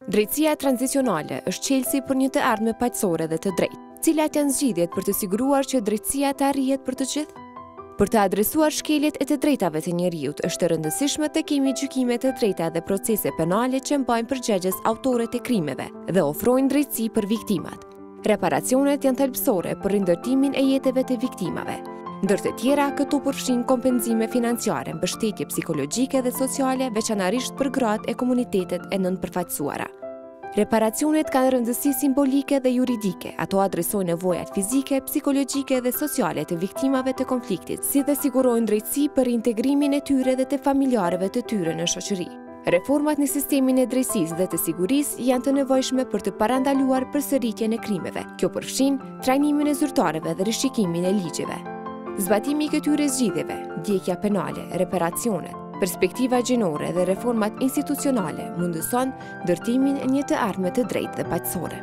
Drejtësia tranzicionale është çelësi për një të ardhme paqësore dhe të drejtë. Cilat janë zgjidhjet për të siguruar që drejtësia të arrihet për të gjithë? Për të adresuar shkeljet e të drejtave të njerëzit, është e rëndësishme të kemi gjykime të drejta dhe procese penale që mbajnë përgjegjës autorët e krimeve dhe ofrojnë drejtësi për viktimat. Reparacionet janë thelbësore për rindërtimin e jetëve të viktimave. Ndër të tjera, këtu përfshin kompenzime financiare, mbështetje psikologjike dhe sociale, veçanërisht për gratë e komunitetet e nënpërfaqësuara. Reparacionet kanë rëndësi simbolike dhe juridike, ato adresojnë nevojat fizike, psikologjike dhe sociale të viktimave të konfliktit, si dhe sigurojnë drejtësi për integrimin e tyre dhe të familjarëve të tyre në shoqëri. Reformat në sistemin e drejtësisë dhe të sigurisë janë të nevojshme për të parandaluar përsëritjen e krimeve. Kjo përfshin trajnimin e zyrtarëve dhe rishikimin e ligjeve. Zbatimi i këtyre zgjidhjeve, ndjekja penale, reparacionet, perspektiva gjinore dhe reformat institucionale mundëson ndërtimin e një të ardhme të drejtë dhe paqësore.